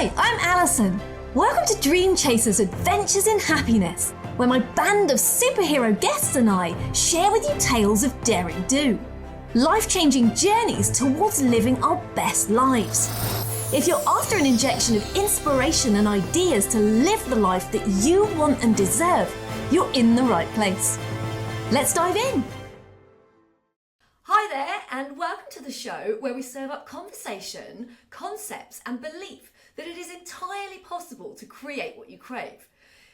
Hi, I'm Alison. Welcome to Dream Chasers Adventures in Happiness, where my band of superhero guests and I share with you tales of daring do, life-changing journeys towards living our best lives. If you're after an injection of inspiration and ideas to live the life that you want and deserve, you're in the right place. Let's dive in. Hi there, and welcome to the show where we serve up conversation, concepts and belief that it is entirely possible to create what you crave.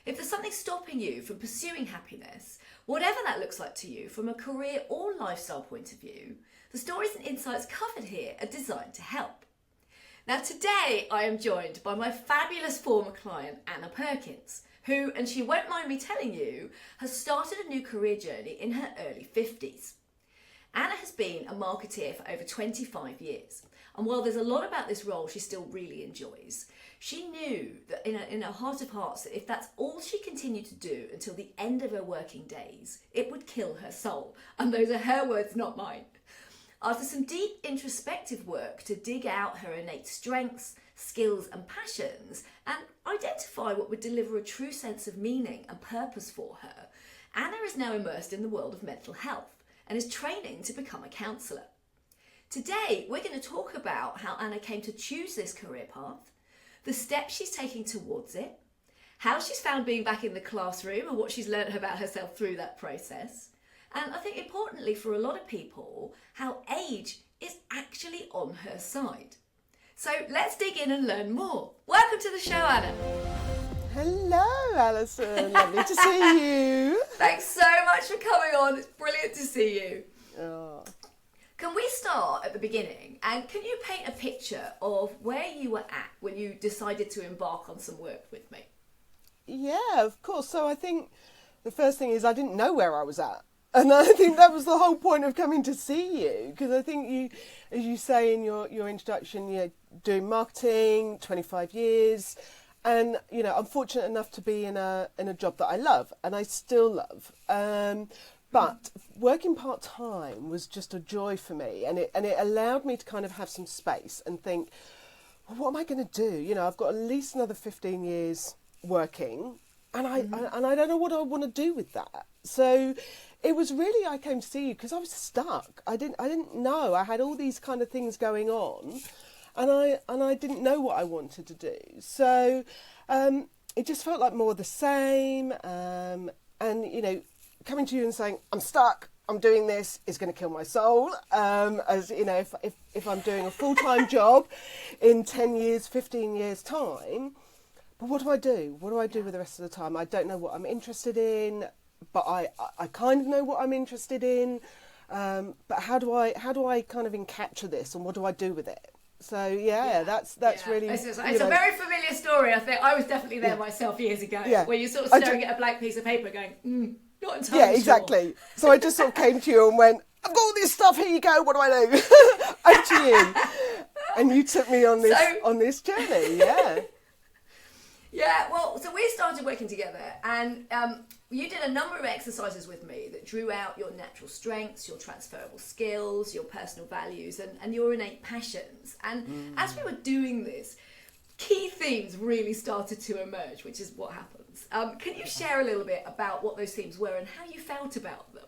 If there's something stopping you from pursuing happiness, whatever that looks like to you from a career or lifestyle point of view, the stories and insights covered here are designed to help. Now today I am joined by my fabulous former client Anna Perkins, who, and she won't mind me telling you, has started a new career journey in her early 50s. Anna has been a marketeer for over 25 years, and while there's a lot about this role she still really enjoys, she knew that in her heart of hearts that if that's all she continued to do until the end of her working days, it would kill her soul, and those are her words, not mine. After some deep introspective work to dig out her innate strengths, skills and passions, and identify what would deliver a true sense of meaning and purpose for her, Anna is now immersed in the world of mental health and is training to become a counsellor. Today, we're going to talk about how Anna came to choose this career path, the steps she's taking towards it, how she's found being back in the classroom and what she's learned about herself through that process, and I think importantly for a lot of people, how age is actually on her side. So let's dig in and learn more. Welcome to the show, Anna. Hello, Alison. Lovely to see you. Thanks so much for coming on. It's brilliant to see you. Oh. Can we start at the beginning, and can you paint a picture of where you were at when you decided to embark on some work with me? Yeah, of course. So I think the first thing is I didn't know where I was at. And I think that was the whole point of coming to see you, because I think you, as you say in your introduction, you're doing marketing, 25 years, and I'm fortunate enough to be in a job that I love, and I still love. But working part-time was just a joy for me, and it allowed me to kind of have some space and think, well, what am I going to do? I've got at least another 15 years working, and I don't know what I want to do with that. So it was really, I came to see you because I was stuck. I didn't know. I had all these kind of things going on, and I didn't know what I wanted to do. So it just felt like more of the same, and coming to you and saying, I'm stuck, I'm doing this, is going to kill my soul. As if I'm doing a full-time job in 10 years, 15 years time, but what do I do? What do I do with the rest of the time? I don't know what I'm interested in, but I kind of know what I'm interested in. But how do I kind of capture this, and what do I do with it? So that's really. It's a very familiar story. I think I was definitely there myself years ago, where you're sort of staring at a blank piece of paper, going, not entirely yeah, exactly. Sure. So I just sort of came to you and went, I've got all this stuff. Here you go. What do I do? Over to you. And you took me on this journey. Yeah. Yeah, well, so we started working together, and you did a number of exercises with me that drew out your natural strengths, your transferable skills, your personal values, and your innate passions. And as we were doing this, key themes really started to emerge, which is what happens. Can you share a little bit about what those themes were and how you felt about them?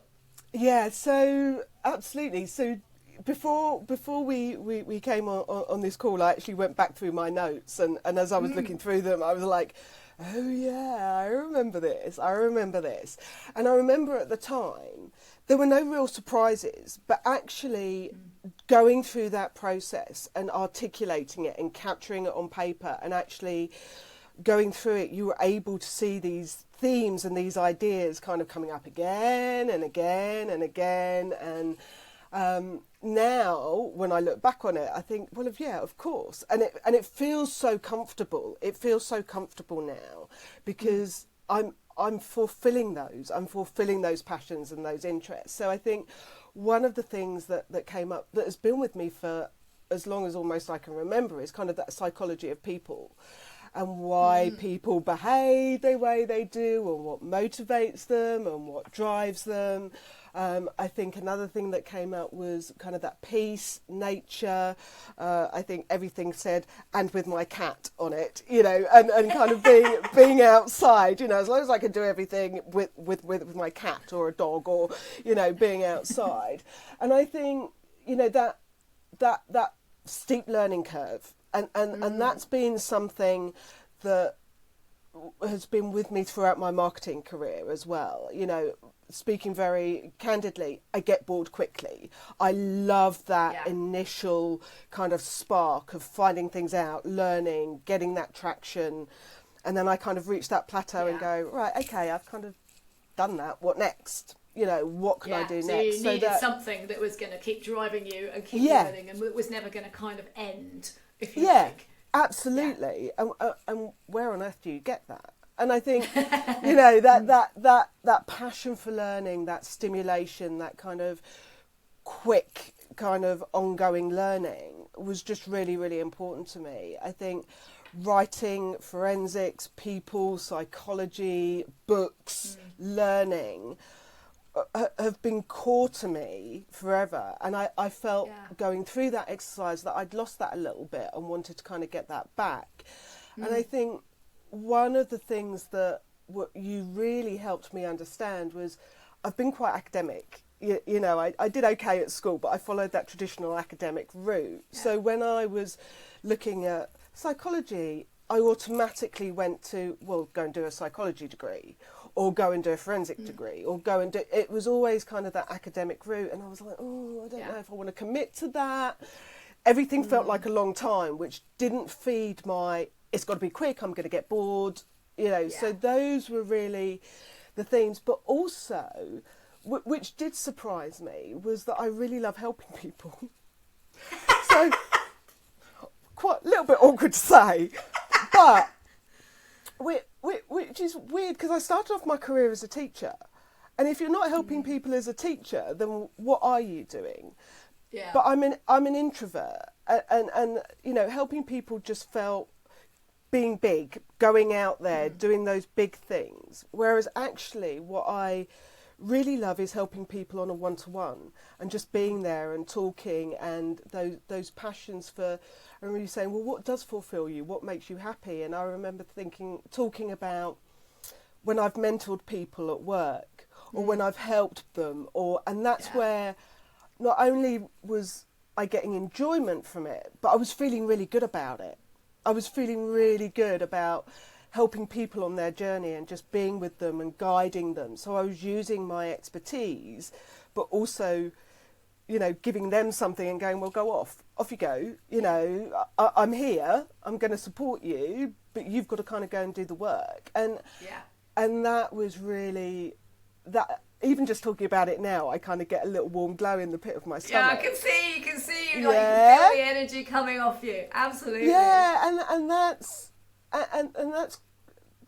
Yeah, so absolutely. So before we came on this call, I actually went back through my notes, and as I was looking through them, I was like, oh yeah, I remember this. And I remember at the time, there were no real surprises, but actually going through that process and articulating it and capturing it on paper and actually going through it, you were able to see these themes and these ideas kind of coming up again and again and again. And now when I look back on it, I think, well, yeah, of course. And it feels so comfortable. It feels so comfortable now because I'm fulfilling those. I'm fulfilling those passions and those interests. So I think one of the things that came up that has been with me for as long as almost I can remember is kind of that psychology of people and why people behave the way they do and what motivates them and what drives them. I think another thing that came out was kind of that peace, nature. I think everything said, and with my cat on it, you know, and kind of being outside, you know, as long as I can do everything with my cat or a dog, or, you know, being outside. And I think, you know, that steep learning curve, and that's been something that has been with me throughout my marketing career as well. You know, speaking very candidly, I get bored quickly. I love that initial kind of spark of finding things out, learning, getting that traction, and then I kind of reach that plateau and go, right, okay, I've kind of done that. What next? You know, what can I do next? You needed something that was going to keep driving you and keep learning, and was never going to kind of end, if you think. Absolutely. And where on earth do you get that? And I think, you know, that passion for learning, that stimulation, that kind of quick kind of ongoing learning was just really, really important to me. I think writing, forensics, people, psychology, books, learning have been core to me forever, and I felt going through that exercise that I'd lost that a little bit and wanted to kind of get that back. And I think one of the things that you really helped me understand was I've been quite academic. You know, I did okay at school, but I followed that traditional academic route. So when I was looking at psychology, I automatically went to, well, go and do a psychology degree, or go and do a forensic degree, or go and do... It was always kind of that academic route, and I was like, oh, I don't know if I want to commit to that. Everything felt like a long time, which didn't feed my, it's got to be quick, I'm going to get bored, you know. So those were really the themes. But also, which did surprise me, was that I really love helping people. So, quite a little bit awkward to say, but... Which is weird, because I started off my career as a teacher, and if you're not helping people as a teacher, then what are you doing? But I'm an introvert, and you know, helping people just felt being big, going out there, doing those big things. Whereas actually, what I really love is helping people on a one-to-one, and just being there and talking, and those passions for. And really saying, well, what does fulfil you? What makes you happy? And I remember talking about when I've mentored people at work, or when I've helped them, and that's where not only was I getting enjoyment from it, but I was feeling really good about it. I was feeling really good about helping people on their journey and just being with them and guiding them. So I was using my expertise, but also, you know, giving them something and going, well, go off you go, you know, I'm here, I'm going to support you, but you've got to kind of go and do the work. And that was really, that even just talking about it now, I kind of get a little warm glow in the pit of my stomach. Yeah, I can see, you can like, you can feel the energy coming off you, absolutely. Yeah, and that's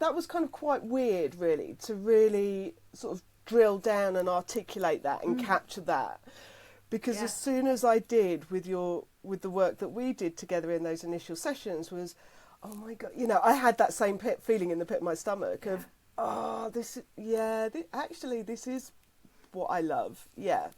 that was kind of quite weird, really, to really sort of drill down and articulate that and capture that. Because as soon as I did with the work that we did together in those initial sessions was, oh my God, you know, I had that same feeling in the pit of my stomach of, this is what I love. Yeah.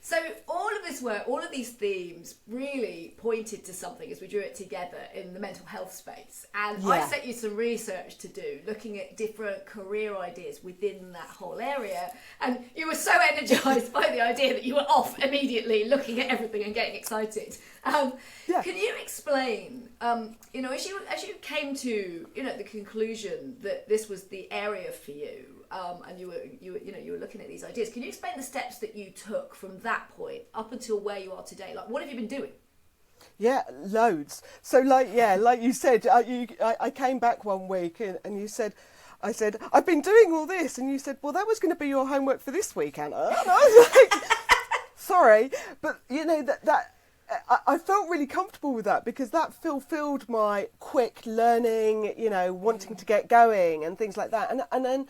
So all of this work, all of these themes really pointed to something as we drew it together in the mental health space. And I set you some research to do, looking at different career ideas within that whole area. And you were so energized by the idea that you were off immediately looking at everything and getting excited. Can you explain, you know, as you came to, you know, the conclusion that this was the area for you, and you were looking at these ideas. Can you explain the steps that you took from that point up until where you are today? Like, what have you been doing? Yeah, loads. So, like you said, I came back one week and you said, I said, I've been doing all this, and you said, well, that was going to be your homework for this week, Anna. And I was like, sorry, but you know that. I felt really comfortable with that, because that fulfilled my quick learning, you know, wanting to get going and things like that. And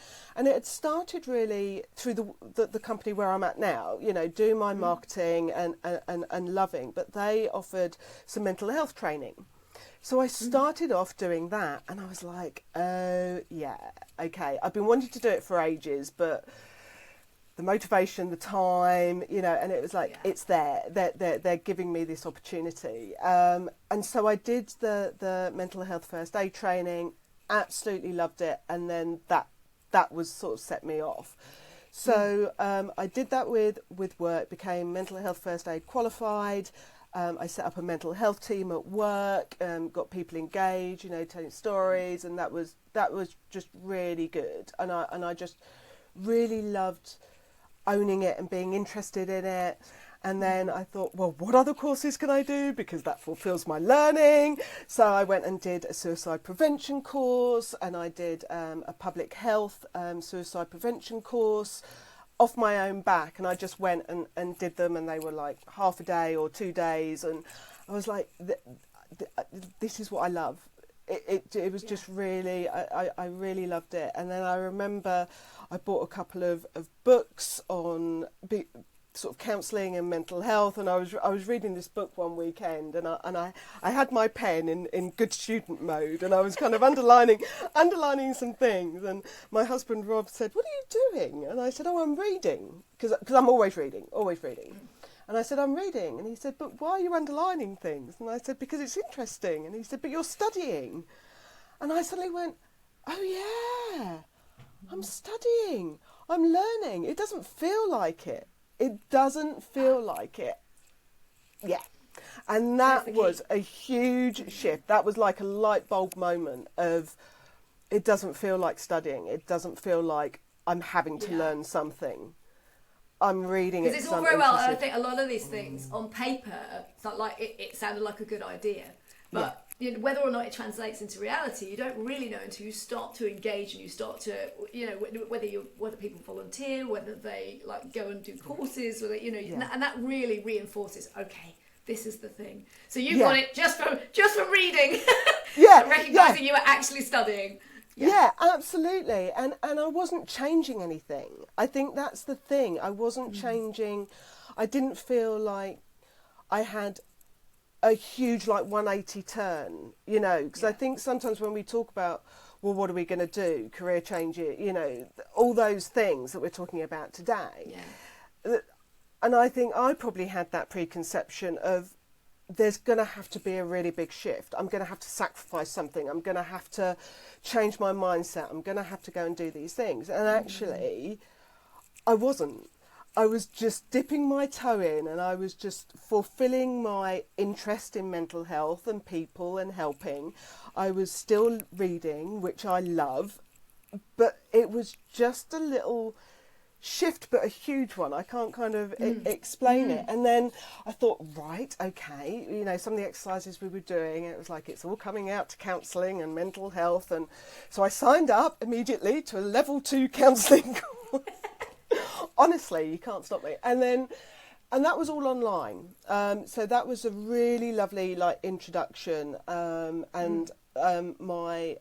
it had started really through the company where I'm at now, you know, doing my marketing and loving, but they offered some mental health training. So I started off doing that, and I was like, oh yeah, okay. I've been wanting to do it for ages, but the motivation, the time, you know, and it was like, it's there. They're giving me this opportunity. And so I did the mental health first aid training, absolutely loved it. And then that was sort of set me off. So I did that with work, became mental health first aid qualified. I set up a mental health team at work, got people engaged, you know, telling stories, and that was just really good. And I just really loved owning it and being interested in it. And then I thought, well, what other courses can I do? Because that fulfills my learning. So I went and did a suicide prevention course, and I did a public health suicide prevention course off my own back. And I just went and did them, and they were like half a day or 2 days. And I was like, this is what I love. It was just really, I really loved it. And then I remember I bought a couple of books on sort of counselling and mental health, and I was reading this book one weekend, and I had my pen in good student mode, and I was kind of underlining some things, and my husband Rob said, "What are you doing?" And I said, "Oh, I'm reading," because I'm always reading. And I said, "I'm reading," and he said, "But why are you underlining things?" And I said, "Because it's interesting." And he said, "But you're studying." And I suddenly went, "Oh yeah, I'm studying, I'm learning. It doesn't feel like it. It doesn't feel like it." Yeah. And that was a huge shift. That was like a light bulb moment of, it doesn't feel like studying. It doesn't feel like I'm having to learn something. I'm reading it. Because it's all very well, and I think a lot of these things on paper, it's not like it sounded like a good idea, but you know, whether or not it translates into reality, you don't really know until you start to engage and you start to, you know, whether people volunteer, whether they like go and do courses, or you know, and that really reinforces. Okay, this is the thing. So you got it just from reading, and recognizing you were actually studying. Yeah, absolutely. And I wasn't changing anything. I think that's the thing. I wasn't changing. I didn't feel like I had a huge like 180 turn, you know, because I think sometimes when we talk about, well, what are we going to do? Career change, you know, all those things that we're talking about today. Yeah. And I think I probably had that preconception of, there's going to have to be a really big shift. I'm going to have to sacrifice something. I'm going to have to change my mindset. I'm going to have to go and do these things. And actually, I wasn't. I was just dipping my toe in, and I was just fulfilling my interest in mental health and people and helping. I was still reading, which I love, but it was just a little shift, but a huge one. I can't kind of explain it. And then I thought, right, okay, you know, some of the exercises we were doing, it was like, it's all coming out to counselling and mental health. And so I signed up immediately to a level 2 counselling course. Honestly, you can't stop me. And that was all online. So that was a really lovely like introduction. And my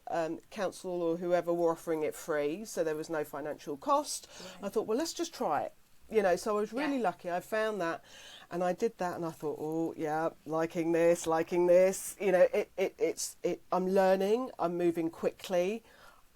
counsellor or whoever were offering it free, so there was no financial cost. Right. I thought, well, let's just try it, you know. So I was really lucky. I found that, and I did that, and I thought, oh yeah, liking this, you know. It's I'm learning, I'm moving quickly,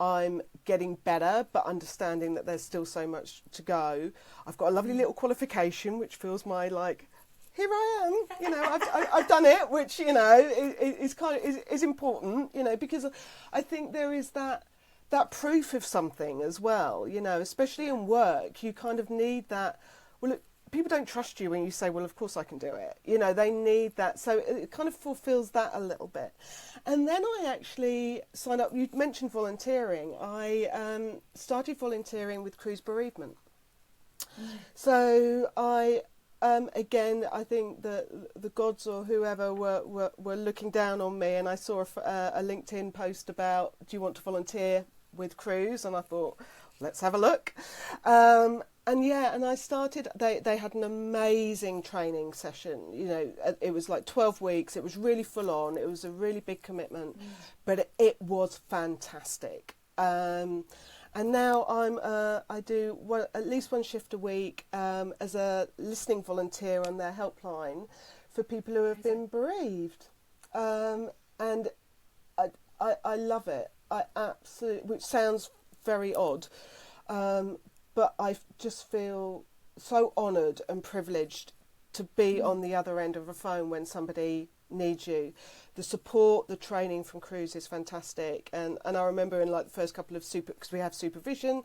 I'm getting better, but understanding that there's still so much to go. I've got a lovely little qualification, which feels my like, here I am, you know, I've done it, which, you know, is important, you know, because I think there is that proof of something as well, you know, especially in work, you kind of need that. Well, look, people don't trust you when you say, well, of course I can do it, you know, they need that. So it kind of fulfills that a little bit. And then I actually signed up. You mentioned volunteering. I started volunteering with 𝗘𝗣𝗜𝗦𝗢𝗍𝗔. So again, I think the gods or whoever were looking down on me, and I saw a LinkedIn post about, do you want to volunteer with 𝗘𝗣𝗜𝗦? And I thought, let's have a look. And I started, they had an amazing training session, you know, it was like 12 weeks, it was really full on, it was a really big commitment, but it was fantastic. And now I do at least one shift a week as a listening volunteer on their helpline for people who have been bereaved. And I love it. I absolutely, which sounds very odd, but I just feel so honoured and privileged to be on the other end of a phone when somebody needs you. The support, the training from crews is fantastic. And I remember in like the first couple of because we have supervision,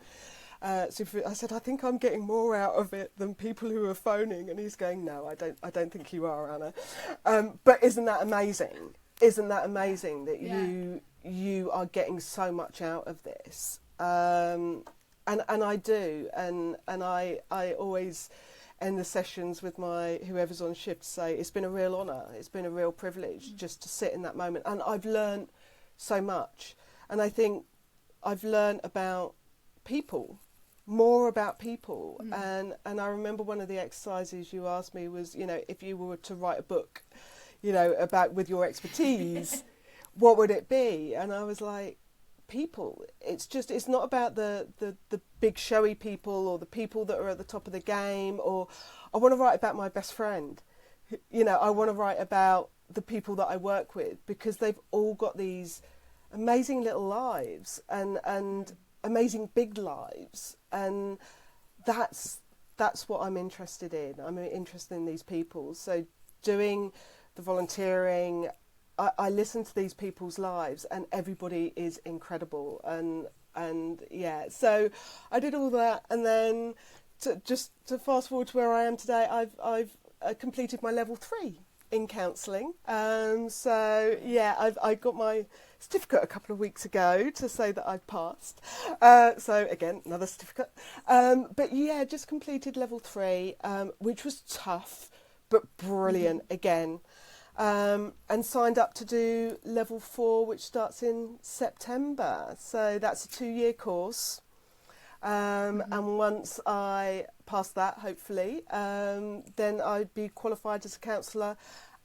I said, I think I'm getting more out of it than people who are phoning. And he's going, no, I don't think you are, Anna. But isn't that amazing? Isn't that amazing that you are getting so much out of this? And I do. And I always end the sessions with whoever's on shift say, it's been a real honour. It's been a real privilege just to sit in that moment. And I've learned so much. And I think I've learned about people, more about people. And I remember one of the exercises you asked me was, if you were to write a book, about with your expertise, what would it be? And I was like, people. It's not about the big showy people or the people that are at the top of the game, or I want to write about my best friend. I want to write about the people that I work with, because they've all got these amazing little lives and amazing big lives, and that's what I'm interested in. I'm interested in these people. So doing the volunteering, I listen to these people's lives, and everybody is incredible. And yeah, so I did all that, and then to fast forward to where I am today, I've completed my level 3 in counselling. So yeah, I got my certificate a couple of weeks ago to say that I've passed. So again, another certificate. But yeah, just completed level 3, which was tough but brilliant again. And signed up to do level 4, which starts in September. So that's a 2-year course. And once I pass that, hopefully, then I'd be qualified as a counsellor.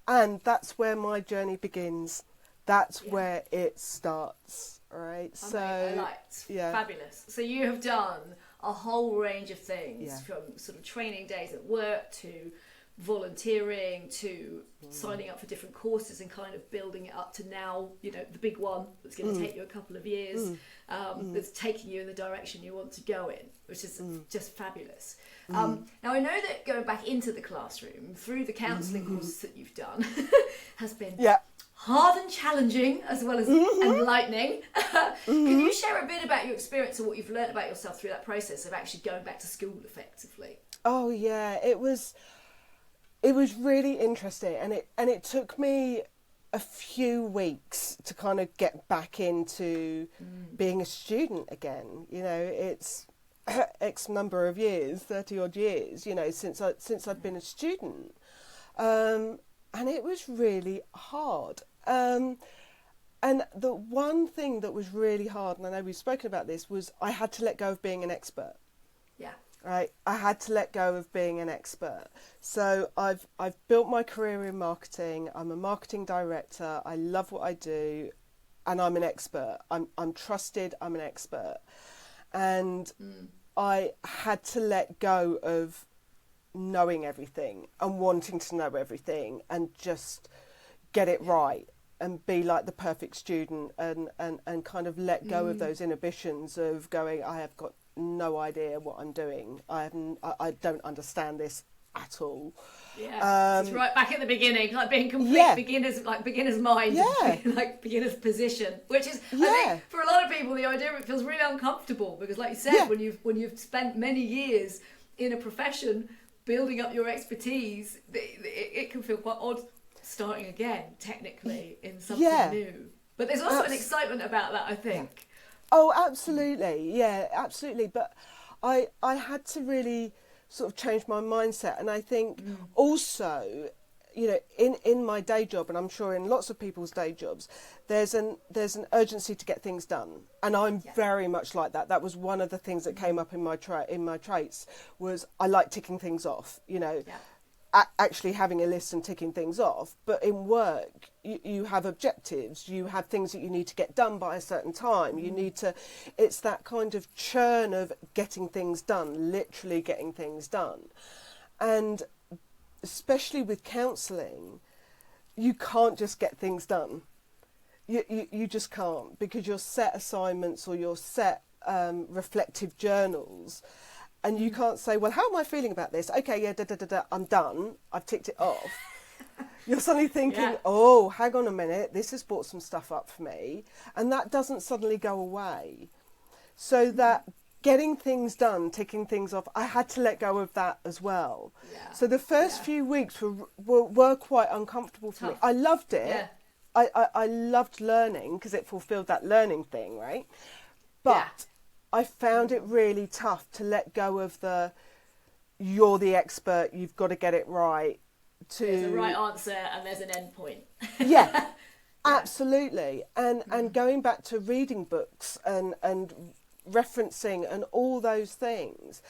And that's where my journey begins. That's where it starts, right? Fabulous. So you have done a whole range of things, from sort of training days at work to volunteering to signing up for different courses and kind of building it up to now, the big one that's going to take you a couple of years, that's taking you in the direction you want to go in, which is just fabulous. Now I know that going back into the classroom through the counselling courses that you've done has been hard and challenging as well as enlightening. Can you share a bit about your experience and what you've learned about yourself through that process of actually going back to school effectively? Oh yeah, it was really interesting, and it took me a few weeks to kind of get back into being a student again. It's X number of years, 30 odd years, since I've been a student, and it was really hard. And the one thing that was really hard, and I know we've spoken about this, was I had to let go of being an expert. Yeah. Right, I had to let go of being an expert. So I've built my career in marketing. I'm a marketing director. I love what I do, and I'm an expert. I'm trusted. I'm an expert, and I had to let go of knowing everything and wanting to know everything and just get it right and be like the perfect student and kind of let go of those inhibitions of going, I have got no idea what I'm doing. I don't understand this at all. Yeah, it's right back at the beginning, like being complete beginner's mind, like beginner's position, which is I think for a lot of people the idea of it feels really uncomfortable, because like you said, when you've spent many years in a profession building up your expertise, it can feel quite odd starting again technically in something new. But there's also an excitement about that, I think. Yeah. Oh, absolutely. Yeah, absolutely. But I had to really sort of change my mindset. And I think also, in my day job, and I'm sure in lots of people's day jobs, there's an urgency to get things done. And I'm very much like that. That was one of the things that came up in my traits, was I like ticking things off, actually having a list and ticking things off. But in work, you have objectives, you have things that you need to get done by a certain time. You need to, it's that kind of churn of getting things done, literally getting things done. And especially with counselling, you can't just get things done. You just can't, because your set assignments or your set reflective journals, And you can't say, well, how am I feeling about this? Okay, yeah, I'm done. I've ticked it off. You're suddenly thinking, oh, hang on a minute, this has brought some stuff up for me. And that doesn't suddenly go away. So that getting things done, ticking things off, I had to let go of that as well. Yeah. So the first few weeks were quite uncomfortable for me. I loved it. Yeah. I loved learning because it fulfilled that learning thing, right? But I found it really tough to let go of you're the expert, you've got to get it right. There's a right answer and there's an end point. Yeah, absolutely. And going back to reading books and referencing and all those things.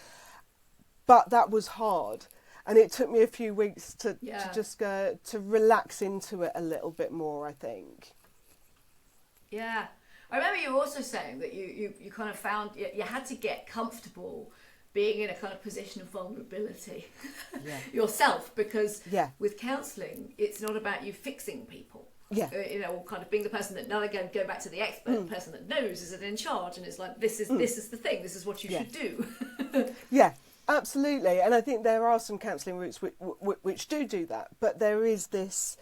But that was hard. And it took me a few weeks to just go, to relax into it a little bit more, I think. Yeah. I remember you also saying that you kind of found you had to get comfortable being in a kind of position of vulnerability yourself, because with counselling, it's not about you fixing people. Yeah. Or kind of being the person that, now again, go back to the expert, the person that knows is in charge, and it's like, this is the thing, this is what you should do. Yeah, absolutely. And I think there are some counselling routes which do that, but there is this,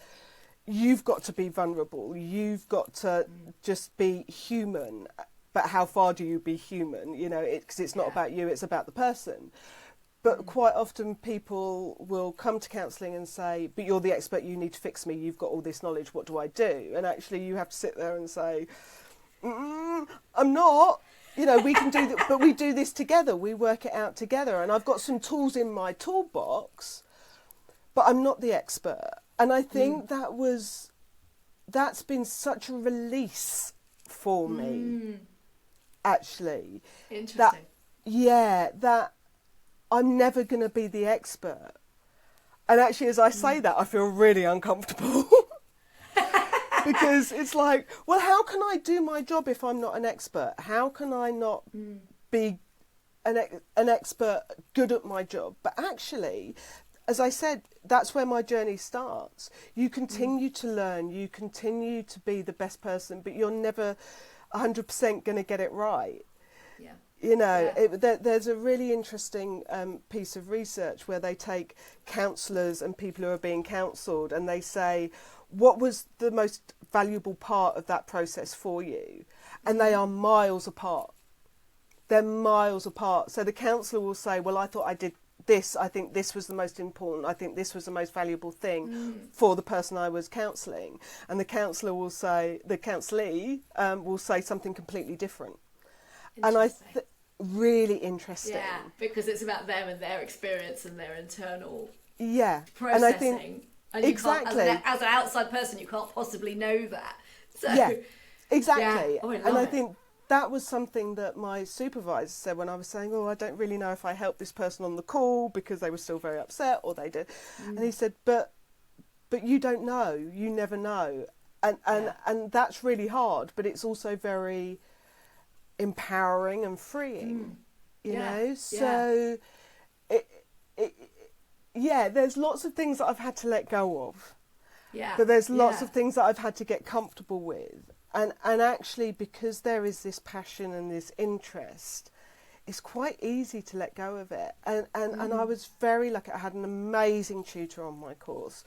you've got to be vulnerable, you've got to just be human, but how far do you be human? Because it's not about you, it's about the person. But quite often people will come to counselling and say, but you're the expert, you need to fix me, you've got all this knowledge, what do I do? And actually you have to sit there and say, I'm not. We can do that, but we do this together, we work it out together. And I've got some tools in my toolbox, but I'm not the expert. And I think that's been such a release for me, actually. Interesting. That I'm never going to be the expert. And actually, as I say that, I feel really uncomfortable. Because it's like, well, how can I do my job if I'm not an expert? How can I not be an expert good at my job? But actually, as I said, that's where my journey starts. You continue to learn, you continue to be the best person, but you're never 100% going to get it right. Yeah. There's a really interesting piece of research where they take counsellors and people who are being counselled, and they say, what was the most valuable part of that process for you? And they are miles apart. They're miles apart. So the counsellor will say, well, I thought I did this. I think this was the most important. I think this was the most valuable thing for the person I was counselling. And the counsellor will say, the counsellee will say something completely different. And really interesting. Yeah, because it's about them and their experience and their internal processing. And I think, exactly. As an outside person, you can't possibly know that. So, exactly. Yeah. Oh, I think that was something that my supervisor said when I was saying, I don't really know if I helped this person on the call because they were still very upset, or they did. And he said, but you don't know. You never know. And that's really hard, but it's also very empowering and freeing, you know. So there's lots of things that I've had to let go of, but there's lots of things that I've had to get comfortable with, and actually, because there is this passion and this interest, it's quite easy to let go of it. And I was very lucky. I had an amazing tutor on my course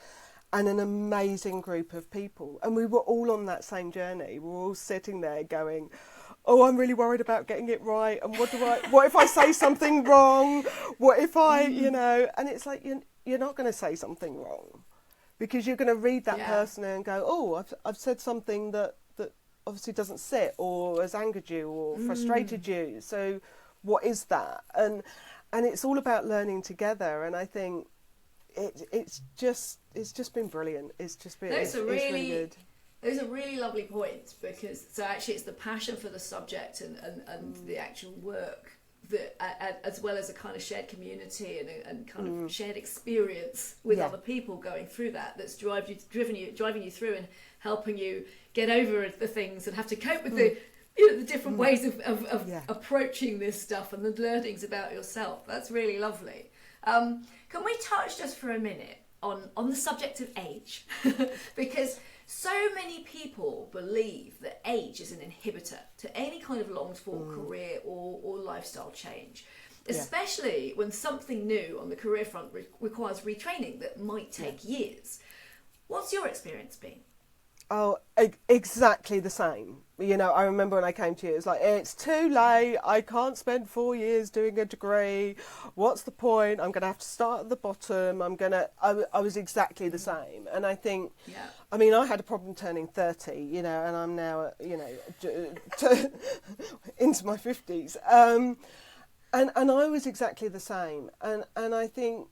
and an amazing group of people, and we were all on that same journey. We were all sitting there going, I'm really worried about getting it right, and what if I say something wrong? What if I, and it's like, you're not going to say something wrong, because you're going to read that person and go, I've said something that obviously doesn't sit, or has angered you, or frustrated you. So what is that? And it's all about learning together. And I think it's just been brilliant. It's really good. Those are really lovely points, because actually it's the passion for the subject and the actual work that, as well as a kind of shared community and kind of shared experience with other people going through that's driving you through and helping you get over the things and have to cope with the different ways of approaching this stuff and the learnings about yourself. That's really lovely. Can we touch just for a minute on the subject of age? Because so many people believe that age is an inhibitor to any kind of longed for career or lifestyle change. especially when something new on the career front requires retraining that might take years. What's your experience been? Oh, exactly the same. You know, I remember when I came to you, it's like, it's too late. I can't spend 4 years doing a degree. What's the point? I'm going to have to start at the bottom. I was exactly the same. And I think, I mean, I had a problem turning 30, you know, and I'm now, you know, into my 50s. And I was exactly the same. And I think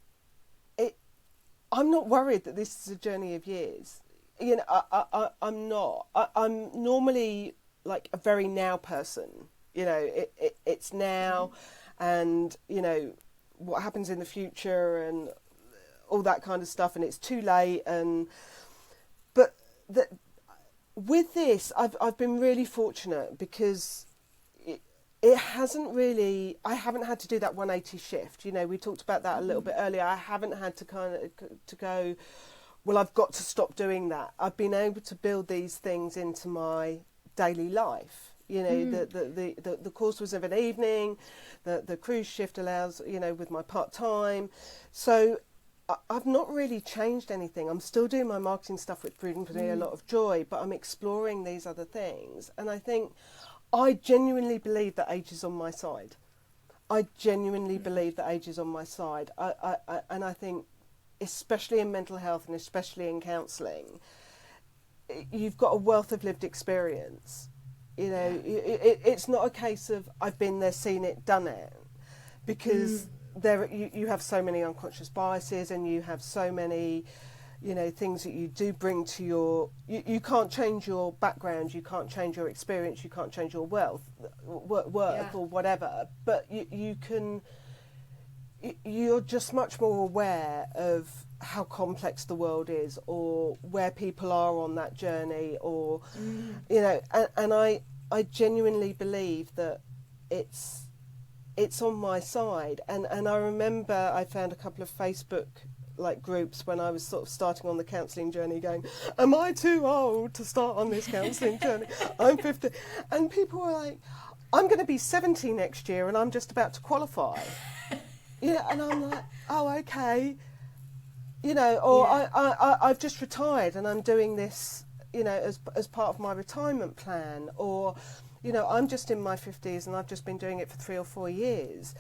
I'm not worried that this is a journey of years. You know, I'm not. I'm normally like a very now person. You know, it's now, and you know what happens in the future and all that kind of stuff. And it's too late. But with this, I've been really fortunate because it hasn't really. I haven't had to do that 180 shift. You know, we talked about that a little bit earlier. I haven't had to to go, well, I've got to stop doing that. I've been able to build these things into my daily life. You know, the course was of an evening, the cruise shift allows, you know, with my part-time. So I've not really changed anything. I'm still doing my marketing stuff, which brings me a lot of joy, but I'm exploring these other things. And I think I genuinely believe that age is on my side. I genuinely believe that age is on my side. And I think, especially in mental health and especially in counselling, you've got a wealth of lived experience. You know, it's not a case of I've been there, seen it, done it, because you have so many unconscious biases and you have so many, you know, things that you do bring to your. You can't change your background, you can't change your experience, you can't change your worth or whatever, but you can. You're just much more aware of how complex the world is, or where people are on that journey, or you know, and I genuinely believe that it's on my side. And I remember I found a couple of Facebook like groups when I was sort of starting on the counselling journey, going, am I too old to start on this counselling journey? I'm 50, and people were like, I'm going to be 70 next year and I'm just about to qualify. Yeah, and I'm like, oh, okay, you know, or I've just retired and I'm doing this, you know, as part of my retirement plan, or, you know, I'm just in my 50s and I've just been doing it for 3 or 4 years.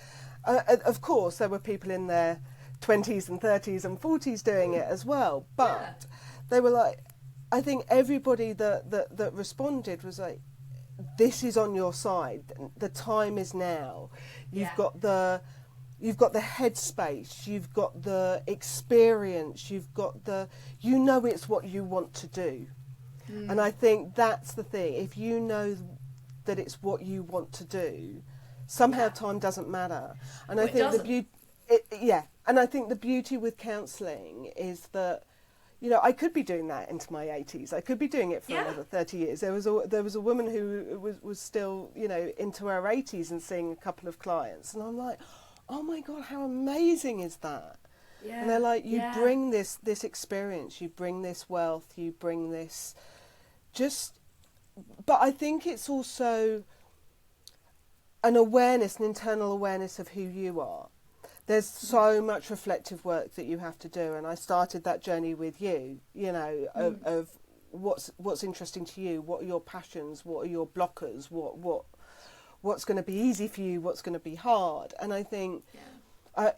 Of course, there were people in their 20s and 30s and 40s doing it as well, but they were like, I think everybody that responded was like, this is on your side. The time is now. You've got the headspace, you've got the experience, you've got you know it's what you want to do. And I think that's the thing. If you know that it's what you want to do, somehow time doesn't matter. And I think and I think the beauty with counselling is that, you know, I could be doing that into my 80s. I could be doing it for another 30 years. There was a woman who was still, you know, into her 80s and seeing a couple of clients, and I'm like, oh my God, how amazing is that? Yeah, and they're like, you bring this experience, you bring this wealth, you bring this but I think it's also an internal awareness of who you are. There's so much reflective work that you have to do, and I started that journey with you, you know, of what's interesting to you, what are your passions, what are your blockers, what's going to be easy for you, what's going to be hard. And I think,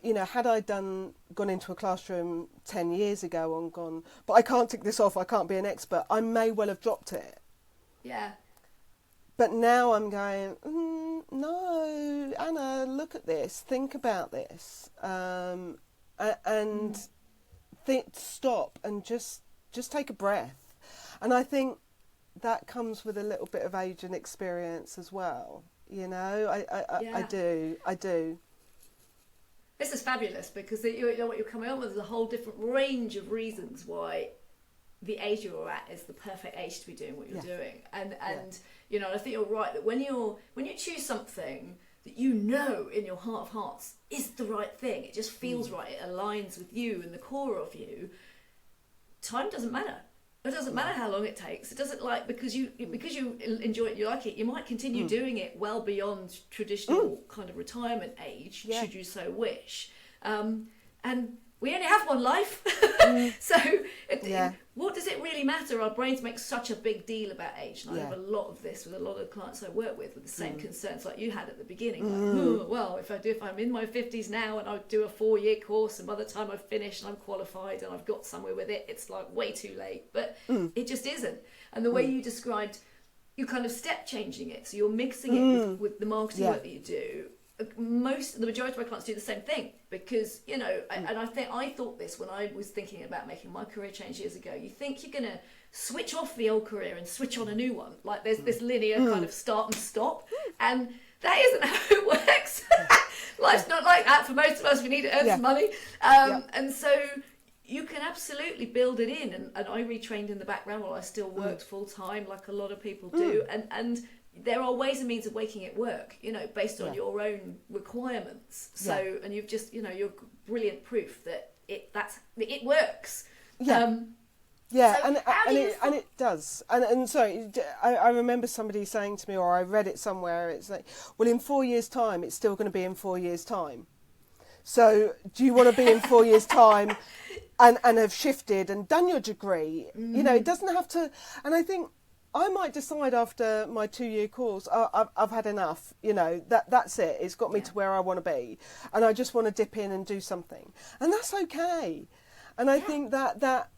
you know, had I gone into a classroom 10 years ago and gone, but I can't tick this off, I can't be an expert, I may well have dropped it. Yeah. But now I'm going, no, Anna, look at this, think about this, and stop and just take a breath. And I think that comes with a little bit of age and experience as well. You know, I do. This is fabulous, because you know what you're coming up with is a whole different range of reasons why the age you're at is the perfect age to be doing what you're doing. And you know, I think you're right that when you choose something that you know in your heart of hearts is the right thing, it just feels right, it aligns with you and the core of you, time doesn't matter. It doesn't matter how long it takes. It doesn't because you enjoy it, you like it. You might continue doing it well beyond traditional kind of retirement age, should you so wish. And we only have one life, so what does it really matter? Our brains make such a big deal about age, and I have a lot of this with a lot of clients I work with the same concerns like you had at the beginning. Like, well, if I'm in my 50s now and I do a 4-year course, and by the time I've finished and I'm qualified and I've got somewhere with it, it's like way too late. But it just isn't. And the way you described, you're kind of step changing it, so you're mixing it with the marketing work that you do. The majority of my clients do the same thing, because and I thought this when I was thinking about making my career change years ago. You think you're gonna switch off the old career and switch on a new one, like there's this linear kind of start and stop, and that isn't how it works. Life's not like that for most of us. We need to earn some money, and so you can absolutely build it in. And I retrained in the background while I still worked full time, like a lot of people do, and there are ways and means of making it work, based on your own requirements. So, and you've just, you're brilliant proof that it works. And it does. And sorry, I remember somebody saying to me, or I read it somewhere, it's like, well, in 4 years' time, it's still going to be in 4 years' time. So do you want to be in 4 years' time and have shifted and done your degree? It doesn't have to. And I think I might decide after my 2-year course, I've had enough, that's it. It's got me to where I want to be. And I just want to dip in and do something. And that's okay. And I think that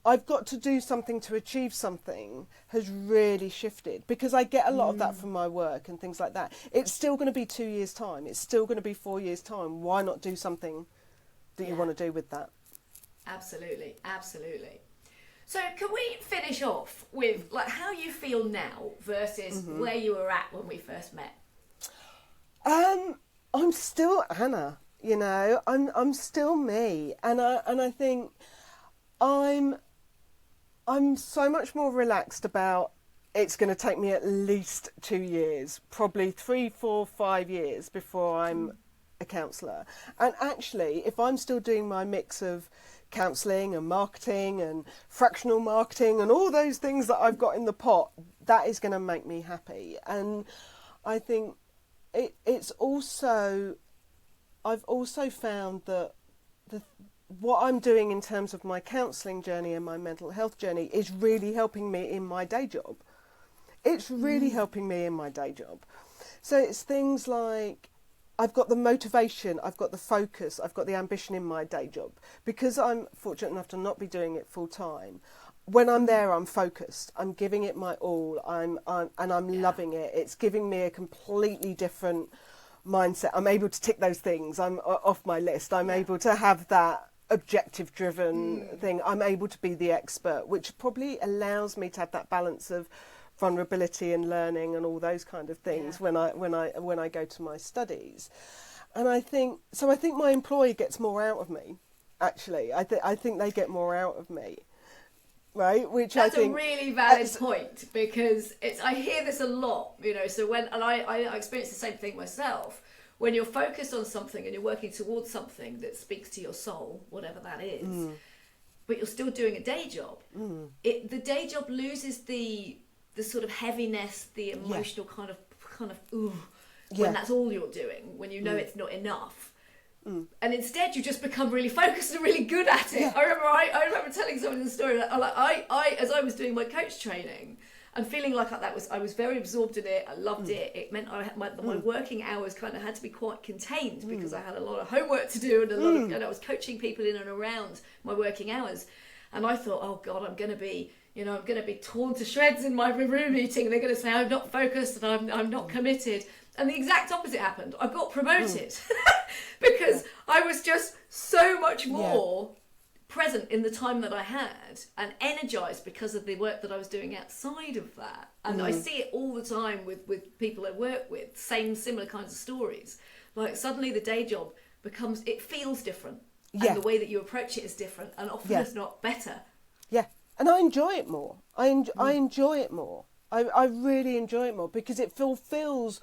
I've got to do something to achieve something has really shifted, because I get a lot of that from my work and things like that. It's still going to be 2 years' time. It's still going to be 4 years' time. Why not do something that you want to do with that? Absolutely. Absolutely. So can we finish off with like how you feel now versus where you were at when we first met? I'm still Anna, I'm still me, and I think I'm so much more relaxed about it's going to take me at least 2 years, probably 3, 4, 5 years before I'm a counsellor. And actually, if I'm still doing my mix of counselling and marketing and fractional marketing and all those things that I've got in the pot, that is going to make me happy. And I think it's also, I've also found that what I'm doing in terms of my counselling journey and my mental health journey is really helping me in my day job. It's really helping me in my day job. So it's things like, I've got the motivation, I've got the focus, I've got the ambition in my day job. Because I'm fortunate enough to not be doing it full time, when I'm there, I'm focused. I'm giving it my all. I'm loving it. It's giving me a completely different mindset. I'm able to tick those things. I'm off my list. I'm able to have that objective-driven thing. I'm able to be the expert, which probably allows me to have that balance of vulnerability and learning and all those kind of things when I go to my studies. And I think my employer gets more out of me. Actually, I think they get more out of me. Right, which that's I think a really valid point, because I hear this a lot, so I experience the same thing myself. When you're focused on something and you're working towards something that speaks to your soul, whatever that is, but you're still doing a day job, the day job loses the sort of heaviness, the emotional kind of when that's all you're doing, when it's not enough. And instead you just become really focused and really good at it. I remember telling someone the story that I as I was doing my coach training and feeling like I was very absorbed in it. I loved it. It meant my working hours kind of had to be quite contained, because I had a lot of homework to do and a lot of I was coaching people in and around my working hours. And I thought, oh God, I'm going to be torn to shreds in my room meeting. They're going to say I'm not focused and I'm not committed. And the exact opposite happened. I got promoted because I was just so much more present in the time that I had and energized because of the work that I was doing outside of that. And I see it all the time with people I work with, similar kinds of stories. Like suddenly the day job it feels different. And the way that you approach it is different, and often it's not better. Yeah. And I enjoy it more. I enjoy it more. I really enjoy it more, because it fulfills,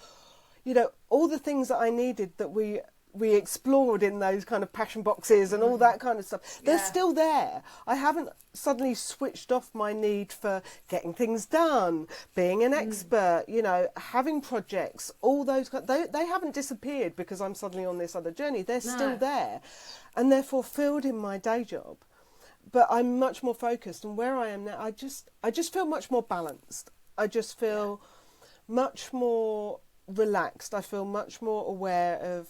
all the things that I needed that we we explored in those kind of passion boxes and all that kind of stuff, they're still there. I haven't suddenly switched off my need for getting things done, being an expert, you know, having projects, all those, they haven't disappeared because I'm suddenly on this other journey. They're still there, and they're fulfilled in my day job. But I'm much more focused, and where I am now, I just feel much more balanced. I just feel much more relaxed. I feel much more aware of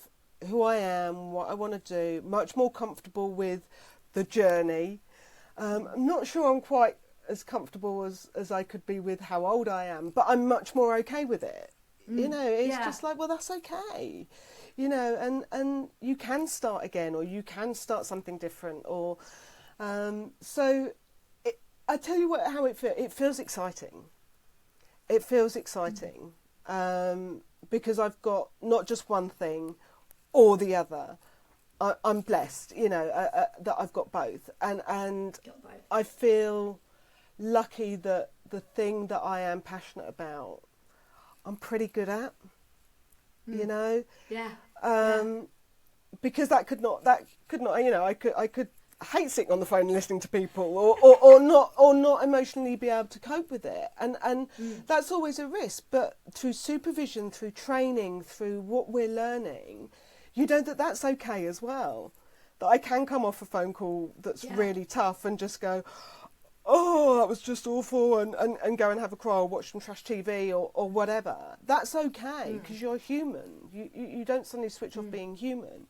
who I am, what I want to do, much more comfortable with the journey. I'm not sure I'm quite as comfortable as I could be with how old I am, but I'm much more okay with it. You know, it's just like, well, that's okay. You know, and you can start again, or you can start something different, or so I tell you how it feels. It feels exciting. It feels exciting because I've got not just one thing or the other. I'm blessed, you know, that I've got both, and I feel lucky that the thing that I am passionate about, I'm pretty good at, you know, because that could not, you know, I could hate sitting on the phone and listening to people, or not emotionally be able to cope with it, and that's always a risk. But through supervision, through training, through what we're learning, you know that's okay as well. That I can come off a phone call that's really tough and just go, oh, that was just awful, and go and have a cry or watch some trash TV or whatever. That's okay, because you're human. You don't suddenly switch off being human.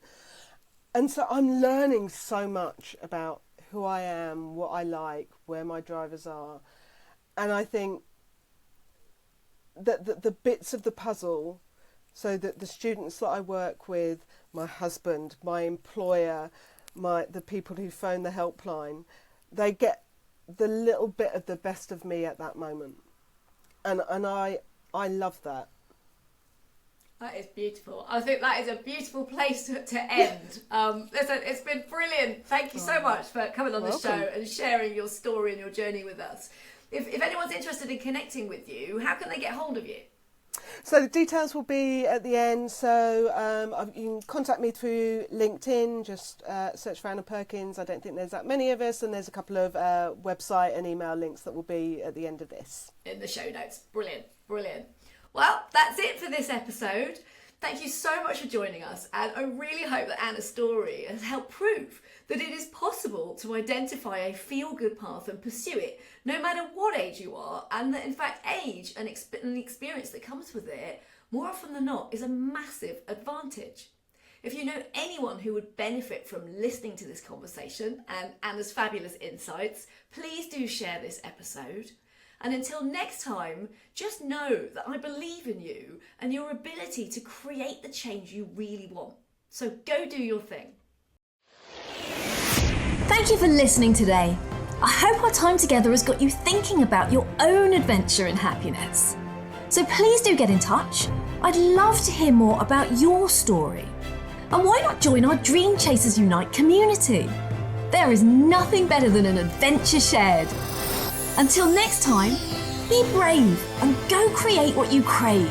And so I'm learning so much about who I am, what I like, where my drivers are. And I think that the bits of the puzzle, so that the students that I work with, my husband, my employer, the people who phone the helpline, they get the little bit of the best of me at that moment. And I love that. That is beautiful. I think that is a beautiful place to end. Listen, it's been brilliant. Thank you so much for coming on the show and sharing your story and your journey with us. If anyone's interested in connecting with you, how can they get hold of you? So the details will be at the end. So you can contact me through LinkedIn. Just search for Anna Perkins. I don't think there's that many of us, and there's a couple of website and email links that will be at the end of this. In the show notes. Brilliant, brilliant. Well, that's it for this episode. Thank you so much for joining us, and I really hope that Anna's story has helped prove that it is possible to identify a feel-good path and pursue it, no matter what age you are, and that in fact age and the experience that comes with it, more often than not, is a massive advantage. If you know anyone who would benefit from listening to this conversation and Anna's fabulous insights, please do share this episode. And until next time, just know that I believe in you and your ability to create the change you really want. So go do your thing. Thank you for listening today. I hope our time together has got you thinking about your own adventure in happiness. So please do get in touch. I'd love to hear more about your story. And why not join our Dream Chasers Unite community? There is nothing better than an adventure shared. Until next time, be brave and go create what you crave.